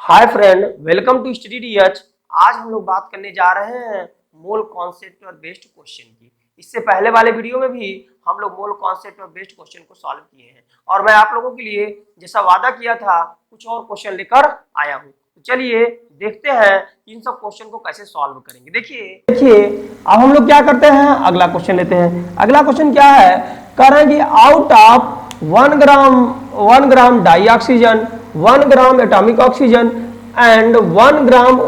Hi friend, welcome to study DH. आज हम लोग बात करने जा रहे हैं मोल कॉन्सेप्ट और बेस्ड क्वेश्चन की। इससे पहले वाले वीडियो में भी हम लोग मोल कॉन्सेप्ट और बेस्ड क्वेश्चन को सॉल्व किए हैं और मैं आप लोगों के लिए जैसा वादा किया था कुछ और क्वेश्चन लेकर आया हूं। तो चलिए देखते हैं इन सब क्वेश्चन को कैसे सॉल्व करेंगे। देखिए अब हम लोग क्या करते हैं, अगला क्वेश्चन लेते हैं। अगला क्वेश्चन क्या है, कह रहे हैं कि out of 1 gram dioxygen, 1 gram atomic oxygen and 1 gram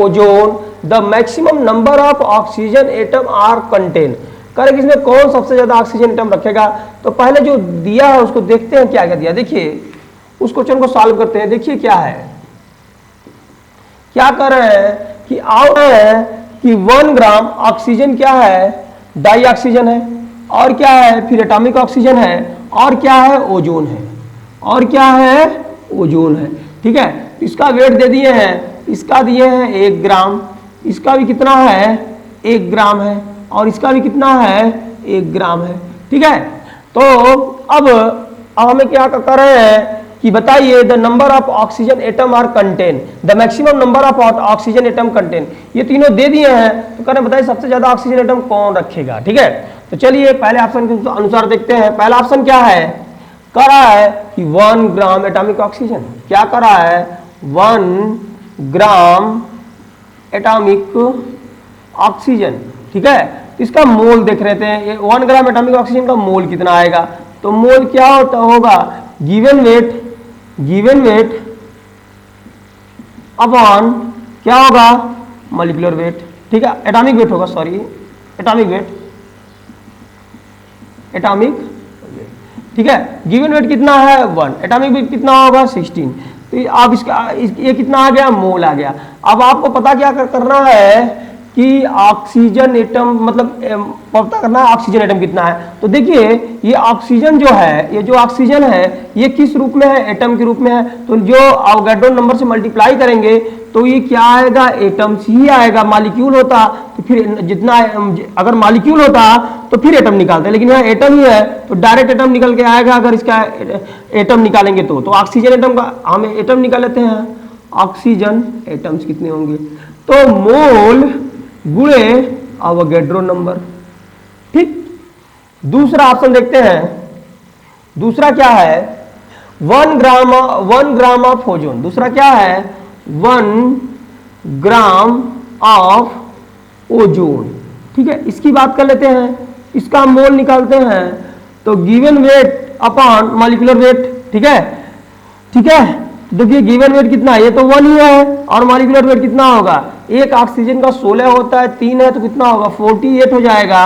ozone the maximum number of oxygen atom are contain. करें इसमें कौन सबसे ज्यादा ऑक्सीजन एटम रखेगा। तो पहले जो दिया है उसको देखते हैं क्या क्या दिया। देखिए उस क्वेश्चन को सॉल्व करते हैं। देखिए क्या है, क्या कर रहे हैं कि आउट है कि 1 ग्राम ऑक्सीजन क्या है, डाई ऑक्सीजन है, और क्या है फिर एटॉमिक ऑक्सीजन है, और क्या है ओजोन है, और क्या है ओजोन है। ठीक है, इसका वेट दे दिए हैं, इसका दिए हैं 1 ग्राम, इसका भी कितना है 1 ग्राम है, और इसका भी कितना है 1 ग्राम है। ठीक है, तो अब हमें क्या कर रहे हैं कि बताइए the number of oxygen atom are contain, the maximum number of oxygen atom contain. ये तीनों दे दिए हैं, तो कह रहे हैं बताइए सबसे ज्यादा ऑक्सीजन एटम कौन रखेगा। ठीक है, तो चलिए पहले ऑप्शन के अनुसार देखते हैं। पहला ऑप्शन क्या है, कह रहा है कि 1 ग्राम एटॉमिक ऑक्सीजन। क्या कर रहा है, 1 ग्राम एटॉमिक ऑक्सीजन। ठीक है, इसका मोल देख रहे थे, 1 ग्राम एटॉमिक ऑक्सीजन का मोल कितना आएगा। तो मोल क्या होगा, गिवन वेट अपॉन क्या होगा मॉलिक्यूलर वेट। ठीक है, एटॉमिक वेट होगा, सॉरी एटॉमिक वेट। ठीक है, गिवन वेट कितना है 1, एटॉमिक वेट कितना होगा 16। तो अब ये कितना आ गया, मोल आ गया। अब आपको पता क्या करना है कि ऑक्सीजन एटम मतलब पता करना है ऑक्सीजन एटम कितना है। तो देखिए ये ऑक्सीजन जो है, ये जो ऑक्सीजन है ये किस रूप में है, एटम के रूप में है। तो जो अवोगाड्रो नंबर से मल्टीप्लाई करेंगे तो ये क्या आएगा, एटम्स ही आएगा। मॉलिक्यूल होता तो फिर जितना, अगर मॉलिक्यूल होता तो फिर एटम निकालते, लेकिन यहाँ एटम ही है तो डायरेक्ट एटम निकल के आएगा। अगर इसका एटम निकालेंगे तो ऑक्सीजन एटम का हम एटम निकाल लेते हैं, ऑक्सीजन एटम्स कितने होंगे, तो मोल गुणे अवोगाड्रो नंबर। ठीक, दूसरा ऑप्शन देखते हैं। दूसरा क्या है, 1 ग्राम ऑफ ओजोन। दूसरा क्या है, 1 ग्राम ऑफ ओजोन। ठीक है, इसकी बात कर लेते हैं, इसका मोल निकालते हैं। तो given weight upon molecular weight. ठीक है, ठीक है, देखिए गिवन वेट कितना है, ये तो 1 ही है, और मॉलिक्यूलर वेट कितना होगा, एक ऑक्सीजन का 16 होता है, 3 है तो कितना होगा 48 हो जाएगा,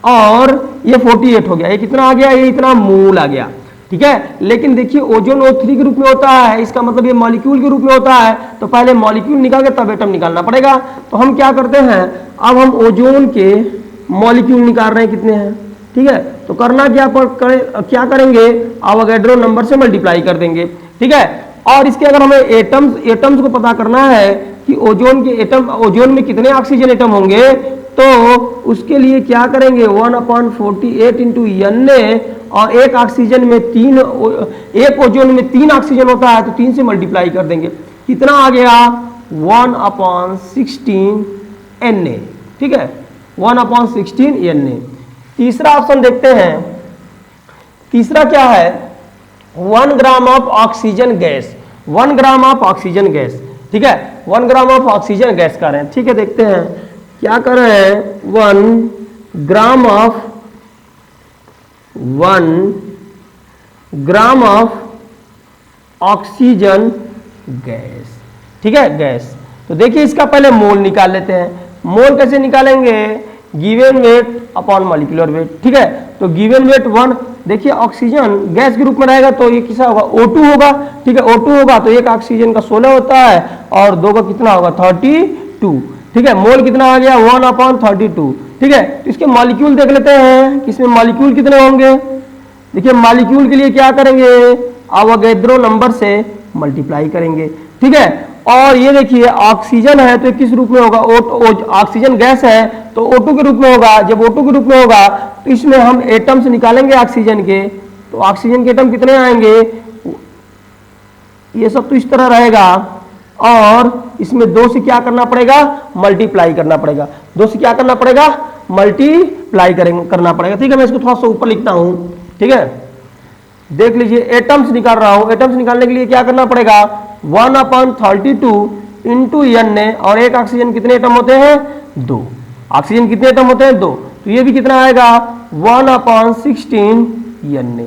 और ये 48 हो गया। ये कितना आ गया, ये इतना मोल आ गया। ठीक है, लेकिन देखिए ओजोन O3 के रूप में होता है, इसका मतलब ये मॉलिक्यूल के रूप में होता है, तो पहले मॉलिक्यूल निकाल के तब एटम निकालना पड़ेगा। तो हम क्या करते हैं, अब हम ओजोन के मॉलिक्यूल निकाल रहे हैं कितने हैं। ठीक है, तो करना क्या करेंगे, अवोगाड्रो नंबर से मल्टीप्लाई कर देंगे। ठीक है, और इसके अगर हमें एटम्स को पता करना है कि ओजोन में कितने ऑक्सीजन एटम होंगे, तो उसके लिए क्या करेंगे, 1/48 इंटू Na, और एक ऑक्सीजन में 3, एक ओजोन में 3 ऑक्सीजन होता है तो 3 से मल्टीप्लाई कर देंगे। कितना आ गया, 1/16 Na। ठीक है, 1/16 Na। तीसरा ऑप्शन देखते हैं। तीसरा क्या है, 1 gram of oxygen gas. 1 gram of oxygen gas. ठीक है, 1 ग्राम ऑफ ऑक्सीजन गैस कर रहे हैं। ठीक है, देखते हैं क्या कर रहे हैं, 1 ग्राम ऑफ ऑक्सीजन गैस। ठीक है, गैस। तो देखिए इसका पहले मोल निकाल लेते हैं। मोल कैसे निकालेंगे, given weight upon molecular weight. ठीक है, तो गिवन वेट 1, देखिए ऑक्सीजन गैस के रूप में रहेगा तो ये किसा होगा, O2 होगा। ठीक है, O2 होगा तो एक ऑक्सीजन का 16 होता है, और 2 का कितना होगा 32। ठीक है, मोल कितना आ गया 1/32। ठीक है, तो इसके मॉलिक्यूल देख लेते हैं कि इसमें मॉलिक्यूल कितने होंगे। देखिए मॉलिक्यूल के लिए क्या करेंगे, अवोगाड्रो नंबर से मल्टीप्लाई करेंगे। ठीक है, और ये देखिए ऑक्सीजन है तो किस रूप में होगा, ऑक्सीजन गैस है तो O2 के रूप में होगा। जब O2 के रूप में होगा तो इसमें हम एटम्स निकालेंगे ऑक्सीजन के, तो ऑक्सीजन के एटम कितने आएंगे, ये सब तो इस तरह रहेगा, और इसमें 2 से क्या करना पड़ेगा, मल्टीप्लाई करना पड़ेगा। 2 से क्या करना पड़ेगा, मल्टीप्लाई करना पड़ेगा। ठीक है, मैं इसको थोड़ा सा ऊपर लिखता हूं। ठीक है, देख लीजिए एटम्स निकाल रहा हूं। एटम्स निकालने के लिए क्या करना पड़ेगा, 1/32 इंटू एन ए, और एक ऑक्सीजन कितने एटम होते हैं, 2। ऑक्सीजन कितने एटम होते हैं, 2। तो ये भी कितना आएगा, 1/16 एन ए।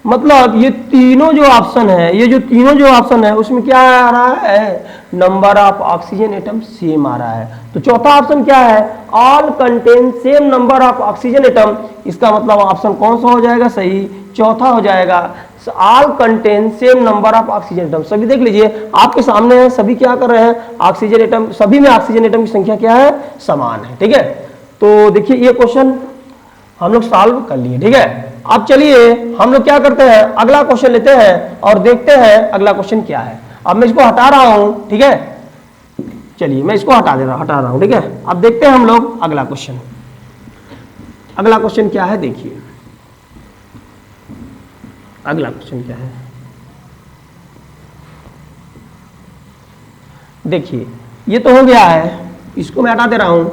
मतलब ये तीनों जो ऑप्शन है, ये जो तीनों जो ऑप्शन है उसमें क्या आ रहा है, number of oxygen atom same आ रहा है। तो चौथा ऑप्शन क्या है, all contain same number of oxygen atom. इसका मतलब ऑप्शन कौन सा हो जाएगा, सही चौथा हो जाएगा, all contain same number of oxygen atom. सभी देख लीजिए आपके सामने है, सभी क्या कर रहे हैं, ऑक्सीजन एटम, सभी में ऑक्सीजन एटम की संख्या क्या है, समान है। ठीक है, तो देखिए ये क्वेश्चन हम लोग सॉल्व कर लिए। ठीक है, अब चलिए हम लोग क्या करते हैं, अगला क्वेश्चन लेते हैं और देखते हैं अगला क्वेश्चन क्या है। अब मैं इसको हटा रहा हूं। ठीक है, चलिए मैं इसको हटा रहा हूं। ठीक है, अब देखते हैं हम लोग अगला क्वेश्चन। अगला क्वेश्चन क्या है, देखिए अगला क्वेश्चन क्या है। देखिए ये तो हो गया है, इसको मैं हटा दे रहा हूं।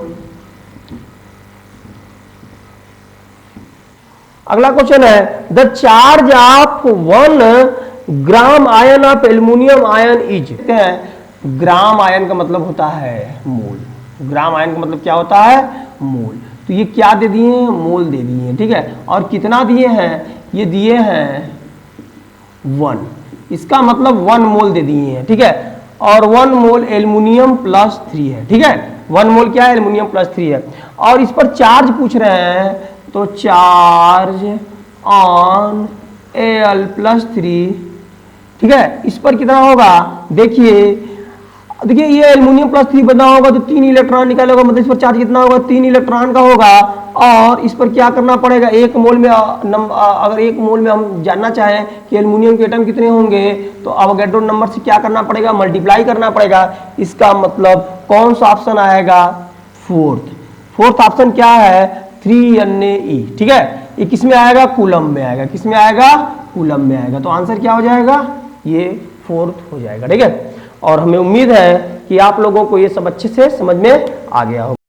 अगला क्वेश्चन है, the charge of 1 gram ion of aluminium ion is. Gram ion का मतलब होता है मोल। ग्राम आयन का मतलब क्या होता है, मोल। तो ये क्या दे दिए हैं, मोल दे दिए हैं। ठीक है, और कितना दिए हैं, ये दिए हैं 1। इसका मतलब 1 मोल दे दिए हैं। ठीक है, और 1 मोल एल्यूमिनियम +3 है। ठीक है, 1 मोल क्या है, एल्यूमिनियम +3 है। और इस पर चार्ज पूछ रहे हैं, तो चार्ज ऑन Al+3। ठीक है, इस पर कितना होगा, देखिए ये एल्यूमिनियम +3 बना होगा तो 3 इलेक्ट्रॉन निकालेगा, मतलब इस पर चार्ज कितना होगा, 3 इलेक्ट्रॉन का होगा। और इस पर क्या करना पड़ेगा, 1 मोल में अगर 1 मोल में हम जानना चाहें कि एल्यूमिनियम के एटम कितने होंगे, तो अवोगाड्रो नंबर से क्या करना पड़ेगा, मल्टीप्लाई करना पड़ेगा। इसका मतलब कौन सा ऑप्शन आएगा, फोर्थ ऑप्शन क्या है, 3Ne। ठीक है, ये किस में आएगा, कूलम में आएगा। किस में आएगा, कूलम में आएगा। तो आंसर क्या हो जाएगा, ये 4th हो जाएगा। ठीक है, और हमें उम्मीद है कि आप लोगों को ये सब अच्छे से समझ में आ गया होगा।